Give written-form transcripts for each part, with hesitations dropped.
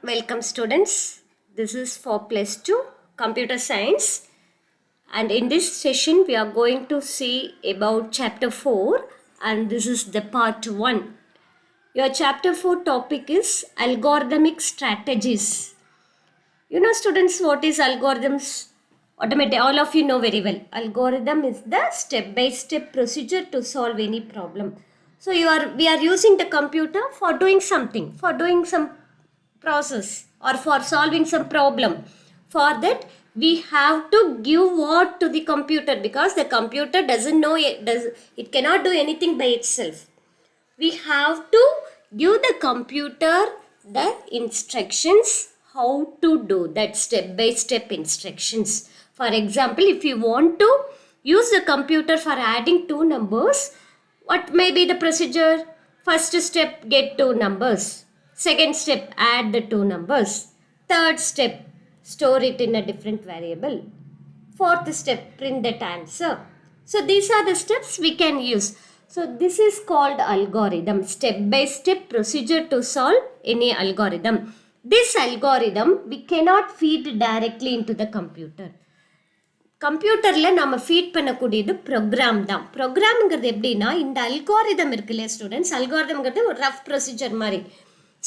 Welcome students. This is for plus 2 computer science, and in this session we are going to see about chapter 4, and this is the part 1. Your chapter 4 topic is algorithmic strategies. You know students, what is algorithms? Automatic, all of you know very well. Algorithm is the step by step procedure to solve any problem. So we are using the computer for doing something, for doing some process, or for solving some problem. For that we have to give what to the computer, because the computer doesn't know it cannot do anything by itself. We have to give the computer the instructions how to do that, step by step instructions. For example, if you want to use the computer for adding two numbers, what may be the procedure? First step, get two numbers. Second step, add the two numbers. Third step, store it in a different variable. Fourth step, print that answer. So these are the steps we can use. So this is called algorithm, step by step procedure to solve any algorithm. This algorithm we cannot feed directly into the computer. கம்ப்யூட்டரில் நம்ம feet பண்ணக்கூடியது program தான். ப்ரோக்ராம்ங்கிறது எப்படின்னா, இந்த algorithm இருக்கு இல்லையா students, அல்காரிதம்ங்கிறது ஒரு ரஃப் ப்ரொசீஜர் மாதிரி,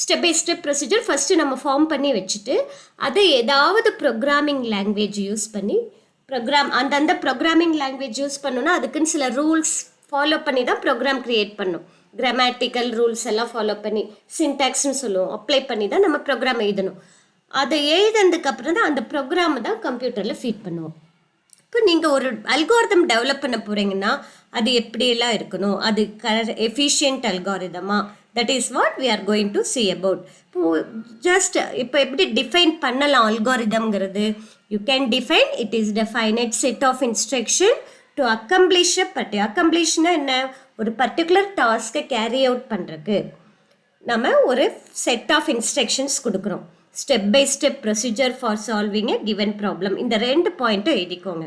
step by step procedure first நம்ம ஃபார்ம் பண்ணி வச்சுட்டு அதை ஏதாவது ப்ரோக்ராமிங் லாங்குவேஜ் யூஸ் பண்ணி அந்தந்த ப்ரோக்ராமிங் லாங்குவேஜ் யூஸ் பண்ணோன்னா அதுக்குன்னு சில ரூல்ஸ் ஃபாலோ பண்ணி தான் ப்ரோக்ராம் க்ரியேட் பண்ணும். கிராமட்டிக்கல் ரூல்ஸ் எல்லாம் ஃபாலோ பண்ணி, சின்டாக்ஸ்னு சொல்லுவோம், அப்ளை பண்ணி தான் நம்ம ப்ரோக்ராம் எழுதணும். அதை எழுதுனதுக்கப்புறம் தான் அந்த ப்ரோக்ராமை தான் கம்ப்யூட்டரில் ஃபீட் பண்ணுவோம். இப்போ நீங்கள் ஒரு அல்காரிதம் டெவலப் பண்ண போகிறீங்கன்னா அது எப்படியெல்லாம் இருக்கணும், அது எஃபிஷியன்ட் அல்காரிதமா, that is what we are going to see about. இப்போ எப்படி டிஃபைன் பண்ணலாம் அல்காரிதம்ங்கிறது? You can define it is the finite set of instruction to accomplish அக்கம்ப்ளிஷ்னா என்ன, ஒரு பர்டிகுலர் டாஸ்க்கை கேரி அவுட் பண்ணுறதுக்கு நம்ம ஒரு செட் ஆஃப் இன்ஸ்ட்ரக்ஷன்ஸ் கொடுக்குறோம். Step by step procedure for solving a given problem. இந்த 2 பாயிண்ட்டை எழுதிக்கோங்க.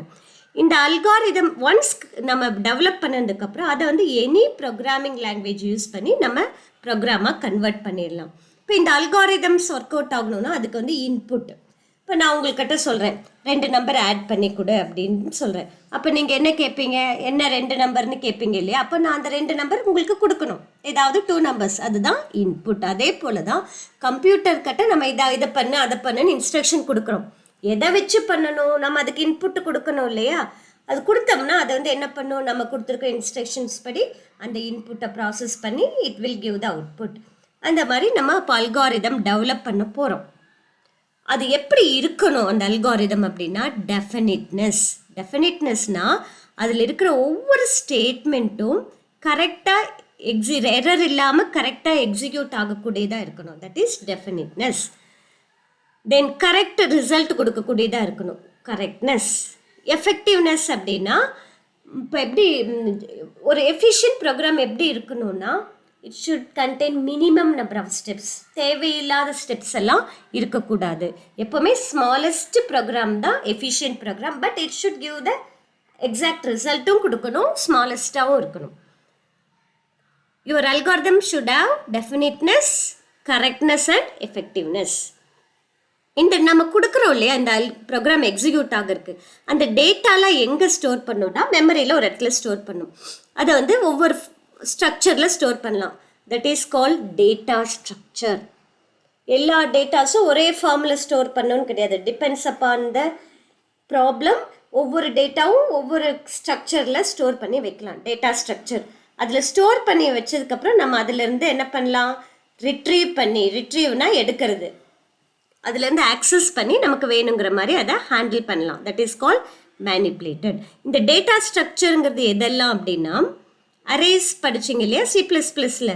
இந்த அல்காரிதம் ஒன்ஸ் நம்ம டெவலப் பண்ணதுக்கப்புறம் அதை எனி ப்ரோக்ராமிங் லாங்குவேஜ் யூஸ் பண்ணி நம்ம ப்ரோக்ராமாக கன்வெர்ட் பண்ணிடலாம். இப்போ இந்த அல்காரிதம்ஸ் ஒர்க் அவுட் ஆகணும்னா அதுக்கு இன்புட். இப்போ நான் உங்கள்கிட்ட சொல்கிறேன் 2 நம்பர் ஆட் பண்ணி கொடு அப்படின்னு சொல்கிறேன். அப்போ நீங்கள் என்ன கேட்பீங்க, என்ன 2 நம்பர்னு கேட்பீங்க இல்லையா? அப்போ நான் அந்த 2 நம்பர் உங்களுக்கு கொடுக்கணும், ஏதாவது 2 நம்பர்ஸ், அதுதான் இன்புட். அதே போல் தான் கம்ப்யூட்டர்கிட்ட நம்ம இதை பண்ணு அதை பண்ணுன்னு இன்ஸ்ட்ரக்ஷன் கொடுக்குறோம். எதை வச்சு பண்ணணும், நம்ம அதுக்கு இன்புட்டு கொடுக்கணும் இல்லையா? அது கொடுத்தோம்னா அதை என்ன பண்ணும், நம்ம கொடுத்துருக்க இன்ஸ்ட்ரக்ஷன்ஸ் படி அந்த இன்புட்டை ப்ராசஸ் பண்ணி it will give the output. அந்த மாதிரி நம்ம இப்போ அல்காரிதம் டெவலப் பண்ண போகிறோம். அது எப்படி இருக்கணும் அந்த அல்காரிதம் அப்படின்னா, டெஃபினிட்னஸ்னால் அதில் இருக்கிற ஒவ்வொரு ஸ்டேட்மெண்ட்டும் கரெக்டாக எரர் இல்லாமல் கரெக்டாக எக்ஸிக்யூட் ஆகக்கூடியதாக இருக்கணும். That is definiteness. Then correct result கொடுக்கக்கூடியதாக இருக்கணும், கரெக்ட்னஸ். எஃபெக்டிவ்னஸ் அப்படின்னா, இப்போ எப்படி ஒரு எஃபிஷியன்ட் ப்ரோக்ராம் எப்படி இருக்கணும்னா, it should contain minimum number of steps. தேவையில்லாத ஸ்டெப்ஸ் எல்லாம் இருக்கக்கூடாது. எப்போவுமே ஸ்மாலஸ்ட் ப்ரோக்ராம் தான் efficient program, but it should give the exact ரிசல்ட்டும் கொடுக்கணும், ஸ்மாலஸ்டாகவும் இருக்கணும். Your algorithm should have definiteness, correctness and effectiveness. இந்த நம்ம கொடுக்குறோம் இல்லையா, இந்த ப்ரோக்ராம் எக்ஸிக்யூட் ஆகிறதுக்கு அந்த டேட்டாலாம் எங்கே ஸ்டோர் பண்ணோம்னா, மெமரியில் ஒரு இடத்துல ஸ்டோர் பண்ணும். அதை ஒவ்வொரு ஸ்ட்ரக்சரில் ஸ்டோர் பண்ணலாம். That is called data structure. எல்லா டேட்டாஸும் ஒரே ஃபார்மில் ஸ்டோர் பண்ணணும்னு கிடையாது. Depends upon the problem. ஒவ்வொரு டேட்டாவும் ஒவ்வொரு ஸ்ட்ரக்சரில் ஸ்டோர் பண்ணி வைக்கலாம், டேட்டா ஸ்ட்ரக்சர். அதில் ஸ்டோர் பண்ணி வச்சதுக்கப்புறம் நம்ம அதிலேருந்து என்ன பண்ணலாம், ரிட்ரீவ்னா எடுக்கிறது, அதுலேருந்து ஆக்சஸ் பண்ணி நமக்கு வேணுங்கிற மாதிரி அதை ஹேண்டில் பண்ணலாம். That is call manipulated. இந்த டேட்டா ஸ்ட்ரக்சருங்கிறது எதெல்லாம் அப்படின்னா, அரேஸ் படிச்சிங்க இல்லையா C++ல்,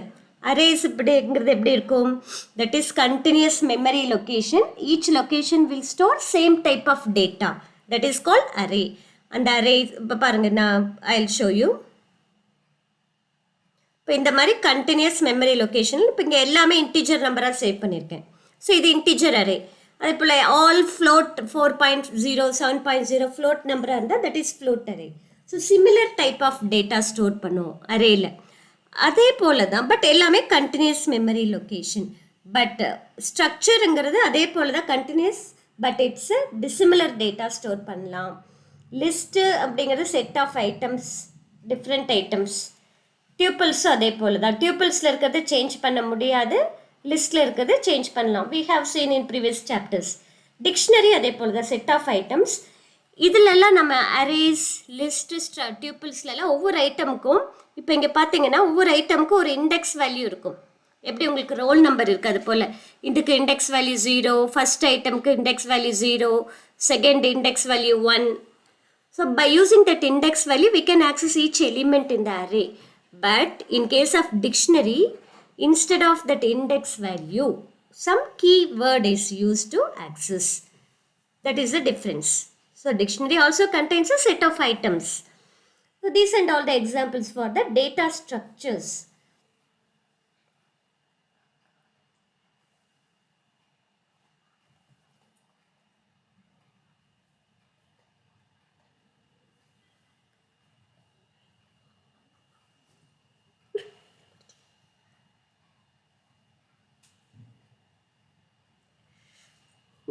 அரேஸ் இப்படிங்கிறது எப்படி இருக்கும், that is continuous memory location. Each location will store same type of data, that is call array. அந்த அரே இப்போ பாருங்கள், நான் ஐ வில் ஷோ யூ. இப்போ இந்த மாதிரி கண்டினியூஸ் மெமரி லொக்கேஷன், இப்போ இங்கே எல்லாமே இன்டிஜர் நம்பராக சேவ் பண்ணியிருக்கேன். ஸோ இது இன்டிஜர் அரே. அதே போல் ஆல் ஃப்ளோட் 4.0 7.0 ஃப்ளோட் நம்பராக இருந்தால் that is float array. So similar type of data store பண்ணுவோம் அரேயில். அதே போல் தான், பட் எல்லாமே கண்டினியூஸ் மெமரி லொக்கேஷன். பட் ஸ்ட்ரக்சருங்கிறது அதே போல் தான் continuous, but it's dissimilar data store பண்ணலாம். லிஸ்ட்டு அப்படிங்கிறது set of items, different items. டியூப்பிள்ஸும் அதே போல் தான். டியூப்பிள்ஸில் இருக்கிறது சேஞ்ச் பண்ண முடியாது, லிஸ்ட்டில் இருக்கிறது சேஞ்ச் பண்ணலாம். We have seen in previous chapters. Dictionary அதே போல் தான், செட் ஆஃப் ஐட்டம்ஸ். இதிலெல்லாம் நம்ம அரேஸ், லிஸ்ட்டு, டியூப்பிள்ஸ்லாம் ஒவ்வொரு ஐட்டமுக்கும், இப்போ இங்கே பார்த்தீங்கன்னா ஒவ்வொரு ஐட்டமுக்கும் ஒரு இண்டெக்ஸ் வேல்யூ இருக்கும். எப்படி உங்களுக்கு ரோல் நம்பர் இருக்குது அது போல் இதுக்கு இண்டெக்ஸ் வேல்யூ 0, ஃபஸ்ட் ஐட்டமுக்கு index value 0, second index value 1. So by using that index value, we can access each element in the array. But in case of dictionary, instead of that index value, some keyword is used to access. That is the difference. So dictionary also contains a set of items. So these and all the examples for the data structures.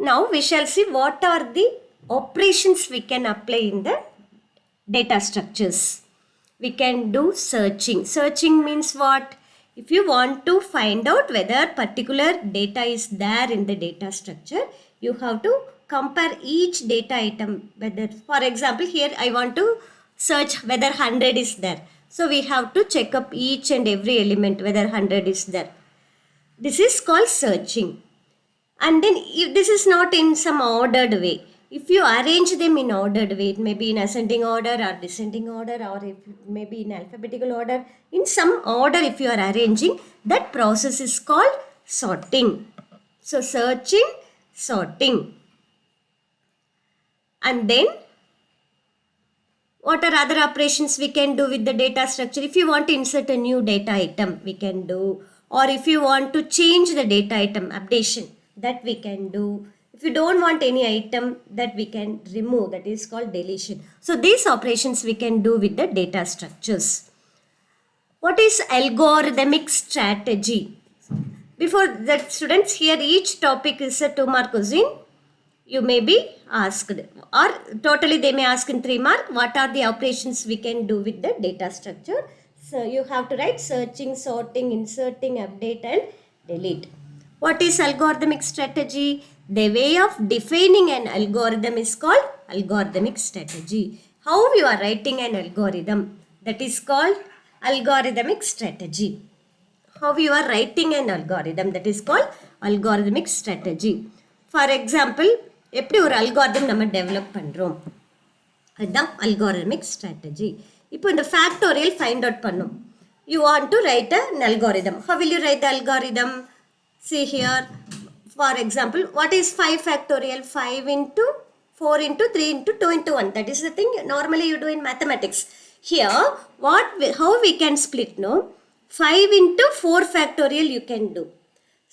Now we shall see what are the operations we can apply in the data structures. We can do searching. Searching means what? If you want to find out whether particular data is there in the data structure, you have to compare each data item. Whether, for example, here I want to search whether 100 is there. So we have to check up each and every element whether 100 is there. This is called searching. And then if this is not in some ordered way, if you arrange them in ordered way, it may be in ascending order or descending order, or if it may be in alphabetical order, in some order if you are arranging, that process is called sorting. So searching, sorting. And then what are other operations we can do with the data structure? If you want to insert a new data item, we can do. Or if you want to change the data item, updation, that we can do. If you don't want any item, that we can remove, that is called deletion. So these operations we can do with the data structures. What is algorithmic strategy? Before that, students, here each topic is a 2-mark question. You may be asked, or totally they may ask in 3 mark, what are the operations we can do with the data structure? So you have to write searching, sorting, inserting, update and delete. What is algorithmic strategy? The way of defining an algorithm is called algorithmic strategy. How you are writing an algorithm, that is called algorithmic strategy. How you are writing an algorithm, that is called algorithmic strategy. For example, எப்படி ஒரு algorithm நம்ம develop பண்ணுறோம், அதுதான் algorithmic strategy. இப்போ இந்த factorial find out பண்ணும். You want to write an algorithm. How will you write the algorithm? See here, for example, what is 5 factorial? 5 into 4 into 3 into 2 into 1. That is the thing normally you do in mathematics. Here, how we can split, no? 5 into 4 factorial you can do.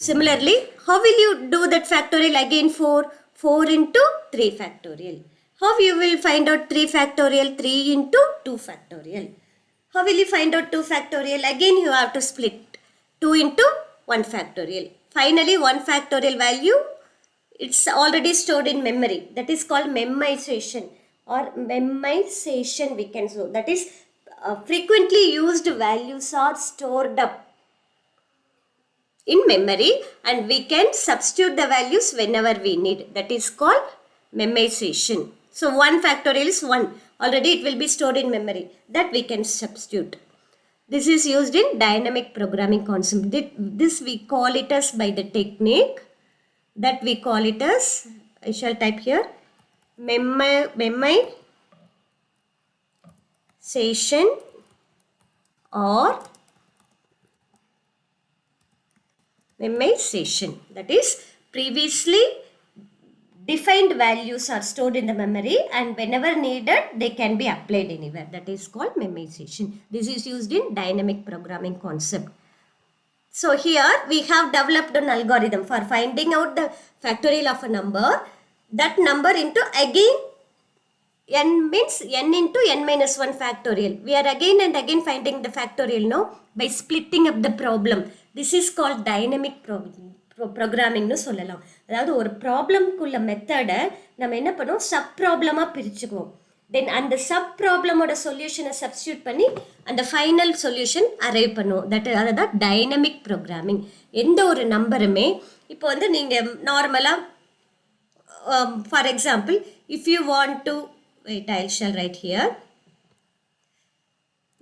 Similarly, how will you do that factorial again? 4 into 3 factorial. How you will find out 3 factorial? 3 into 2 factorial. How will you find out 2 factorial? Again you have to split 2 into 1 factorial. Finally, 1 factorial value, it's already stored in memory. That is called memoization, or memoization we can say. That is frequently used values are stored up in memory and we can substitute the values whenever we need. That is called memoization. So 1 factorial is 1. Already it will be stored in memory. That we can substitute. This is used in dynamic programming concept. This we call it as by the technique that we call it as, I shall type here, memoization or memoization. That is, previously defined values are stored in the memory and whenever needed they can be applied anywhere. That is called memoization. This is used in dynamic programming concept. So here we have developed an algorithm for finding out the factorial of a number. That number into again n means n into n minus 1 factorial. We are again and again finding the factorial now by splitting up the problem. This is called dynamic ப்ரோக்ராமிங்னு சொல்லலாம். அதாவது ஒரு ப்ராப்ளம்க்குள்ள மெத்தடை நம்ம என்ன பண்ணுவோம், sub ப்ராப்ளமாக பிரிச்சுக்குவோம். தென் அந்த sub ப்ராப்ளமோட சொல்யூஷனை சப்ஸ்டியூட் பண்ணி அந்த ஃபைனல் சொல்யூஷன் அரைவ் பண்ணுவோம். அதுதான் டைனமிக் ப்ரோக்ராமிங். எந்த ஒரு நம்பருமே இப்போ வந்து நீங்கள் நார்மலாக for example if you want to wait I shall write here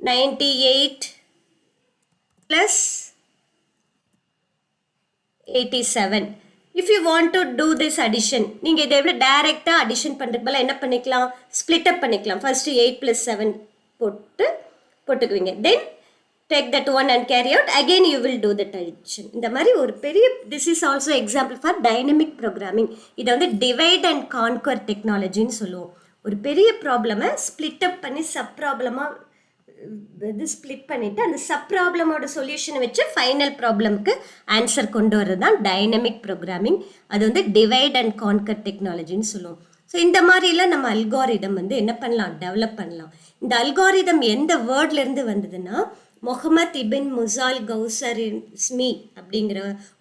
98 plus 87. If you want to do this addition, நீங்கள் இதை விட டைரெக்டாக அடிஷன் பண்ணுறதுக்கு பதிலாக என்ன பண்ணிக்கலாம், ஸ்ப்ளிட் அப் பண்ணிக்கலாம். ஃபர்ஸ்ட் 8 + 7 போட்டுக்குவீங்க. Then take that one and carry out again you will do that addition. இந்த மாதிரி ஒரு பெரிய this is also example for dynamic programming. இதை வந்து டிவைட் அண்ட் கான்கர் டெக்னாலஜின்னு சொல்லுவோம். ஒரு பெரிய ப்ராப்ளமை ஸ்ப்ளிட் அப் பண்ணி சப் ப்ராப்ளமாக இது ஸ்ப்ளிட் பண்ணிவிட்டு அந்த சப் ப்ராப்ளமோட சொல்யூஷனை வச்சு ஃபைனல் ப்ராப்ளம்க்கு ஆன்சர் கொண்டு வர்றது தான் டைனமிக் ப்ரோக்ராமிங். அது வந்து டிவைட் அண்ட் கான்கர் டெக்னாலஜின்னு சொல்லுவோம். ஸோ இந்த மாதிரிலாம் நம்ம அல்காரிதம் வந்து என்ன பண்ணலாம், டெவலப் பண்ணலாம். இந்த அல்காரிதம் எந்த வேர்ட்லேருந்து வந்ததுன்னா முகமது இபின் முசால் கௌசரிஸ்மி அப்படிங்கிற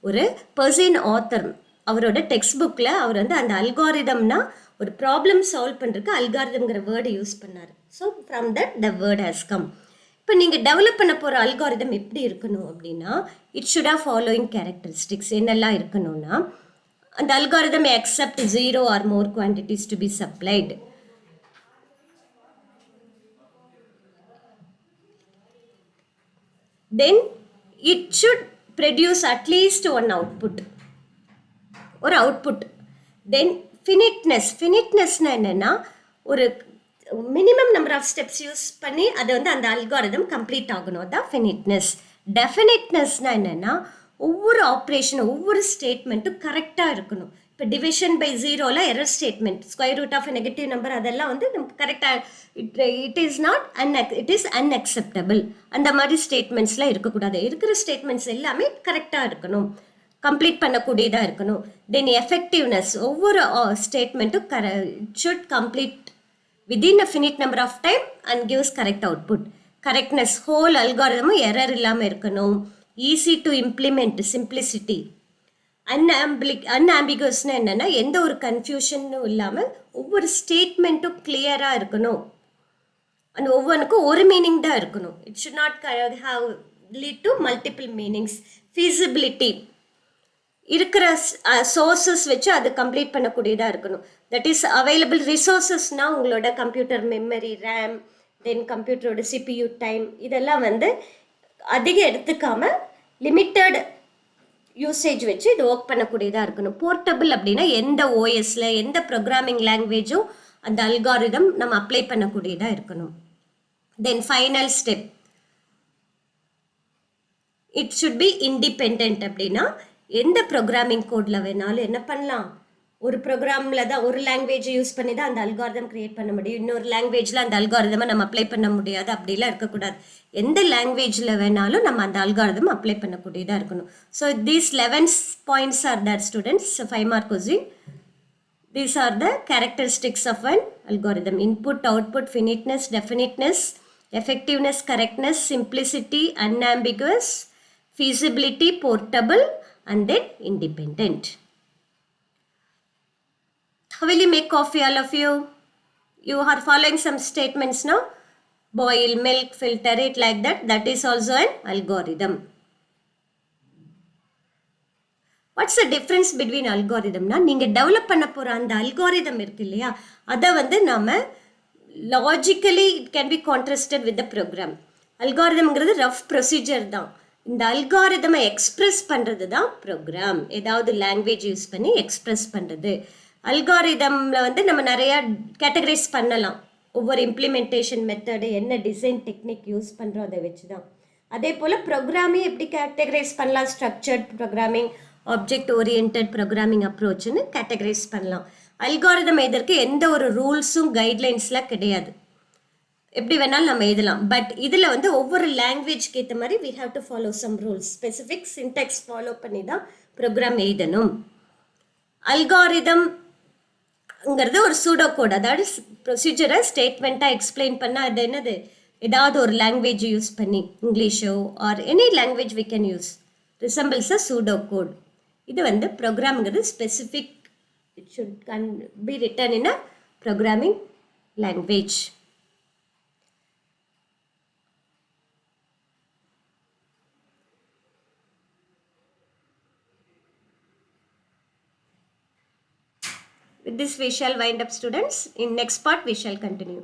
ஒரு பெர்சியன் ஆத்தர், அவரோட டெக்ஸ்ட் புக்கில் அவர் வந்து அந்த அல்காரிதம்னா ஒரு ப்ராப்ளம் சால்வ் பண்ணுறதுக்கு அல்காரிதம்ங்கிற வேர்டு யூஸ் பண்ணார். So from that the word has come. இப்போ நீங்கள் டெவலப் பண்ண போகிற அல்காரிதம் எப்படி இருக்கணும் அப்படின்னா it should have following characteristics. என்னெல்லாம் இருக்கணும்னா அந்த algorithm accept 0 or more quantities to be supplied. Then it should produce at least one output or output. Then finitenessனா என்னன்னா ஒரு minimum number of steps use பண்ணி அதை வந்து அந்த அல்காரிதம் கம்ப்ளீட் ஆகணும். அதான் ஃபினிட்னஸ். டெஃபினிட்னஸ்னா என்னன்னா ஒவ்வொரு ஆப்ரேஷனும் ஒவ்வொரு ஸ்டேட்மெண்ட்டும் கரெக்டாக இருக்கணும். இப்போ டிவிஷன் பை ஜீரோவில் error statement, square root of negative number, அதெல்லாம் வந்து நமக்கு கரெக்டாக இட் இஸ் அன்அக்செப்டபிள். அந்த மாதிரி ஸ்டேட்மெண்ட்ஸ்லாம் இருக்கக்கூடாது. இருக்கிற ஸ்டேட்மெண்ட்ஸ் எல்லாமே கரெக்டாக இருக்கணும், கம்ப்ளீட் பண்ணக்கூடியதாக இருக்கணும். தென் எஃபெக்டிவ்னஸ், ஒவ்வொரு ஸ்டேட்மெண்ட்டும் should complete within a finite number of time and gives correct output. Correctness, whole algorithm error இல்லாமல் இருக்கணும். Easy to implement, simplicity. Unambiguousனா என்னன்னா எந்த ஒரு கன்ஃபியூஷனும் இல்லாமல் ஒவ்வொரு ஸ்டேட்மெண்ட்டும் கிளியராக இருக்கணும். அந்த ஒவ்வொன்றுக்கும் ஒரு மீனிங் தான் இருக்கணும். It should not have lead to multiple meanings. Feasibility, இருக்கிற சோர்ஸஸ் வச்சு அது கம்ப்ளீட் பண்ணக்கூடியதாக இருக்கணும். தட் இஸ் அவைலபிள் ரிசோர்ஸஸ்னால் உங்களோட கம்ப்யூட்டர் மெமரி, ரேம், தென் கம்ப்யூட்டரோட சிபியூ டைம், இதெல்லாம் வந்து அதிக எடுத்துக்காமல் லிமிட்டட் யூசேஜ் வச்சு இது ஒர்க் பண்ணக்கூடியதாக இருக்கணும். போர்ட்டபிள் அப்படின்னா எந்த ஓஎஸில் எந்த ப்ரோக்ராமிங் லாங்குவேஜும் அந்த அல்காரிதம் நம்ம அப்ளை பண்ணக்கூடியதாக இருக்கணும். தென் final step, it should B independent. அப்படின்னா எந்த ப்ரோக்ராமிங் கோடில் வேணாலும் என்ன பண்ணலாம், ஒரு ப்ரோக்ராமில் தான் ஒரு லாங்குவேஜை யூஸ் பண்ணி தான் அந்த அல்காரிதம் க்ரியேட் பண்ண முடியும், இன்னொரு லாங்குவேஜில் அந்த அல்காரிதமை நம்ம அப்ளை பண்ண முடியாது. அப்படிலாம் இருக்கக்கூடாது. எந்த லாங்குவேஜில் வேணாலும் நம்ம அந்த அல்காரிதம் அப்ளை பண்ணக்கூடியதாக இருக்கணும். So these 11 points are there students, 5 mark question. These are the characteristics of an algorithm: input, output, finiteness, definiteness, effectiveness, correctness, simplicity, unambiguous, feasibility, portable, and then independent. How will you make coffee, all of you? You are following some statements now. Boil milk, filter it, like that. That is also an algorithm. What's the difference between algorithm? நீங்கள் develop பண்ண போகிற அந்த algorithm இருக்கு இல்லையா, அதை வந்து நாம் logically it can be contrasted with the program. அல்காரிதம்ங்கிறது ரஃப் ப்ரொசீஜர் தான். இந்த அல்காரிதமை எக்ஸ்பிரஸ் பண்ணுறது தான் ப்ரோக்ராம். ஏதாவது லாங்குவேஜ் யூஸ் பண்ணி எக்ஸ்பிரஸ் பண்ணுறது. அல்காரிதமில் வந்து நம்ம நிறையா கேட்டகரைஸ் பண்ணலாம். ஒவ்வொரு இம்ப்ளிமெண்டேஷன் மெத்தடு, என்ன டிசைன் டெக்னிக் யூஸ் பண்ணுறோம் அதை வச்சு தான். அதே போல் ப்ரோக்ராமையும் எப்படி கேட்டகரைஸ் பண்ணலாம், structured programming, object oriented programming அப்ரோச்சுன்னு கேட்டகரைஸ் பண்ணலாம். அல்காரிதம் எதற்கு எந்த ஒரு ரூல்ஸும் கைட்லைன்ஸ்லாம் கிடையாது, எப்படி வேணாலும் நம்ம எழுதலாம். பட் இதில் வந்து ஒவ்வொரு லாங்குவேஜ்க்கு ஏற்ற மாதிரி we have to follow some rules, specific syntax follow பண்ணி தான் ப்ரோக்ராம் எழுதணும். அல்காரிதம்ங்கிறது ஒரு சூடோ கோட், அதாவது ப்ரொசீஜரை ஸ்டேட்மெண்ட்டாக எக்ஸ்பிளைன் பண்ணால் அது என்னது, ஏதாவது ஒரு லாங்குவேஜ் யூஸ் பண்ணி, இங்கிலீஷோ or any language we can use, resembles a pseudo code. இது வந்து ப்ரோக்ராம்ங்கிறது specific, it should be written in a programming language. With this we shall wind up, students. In next part we shall continue.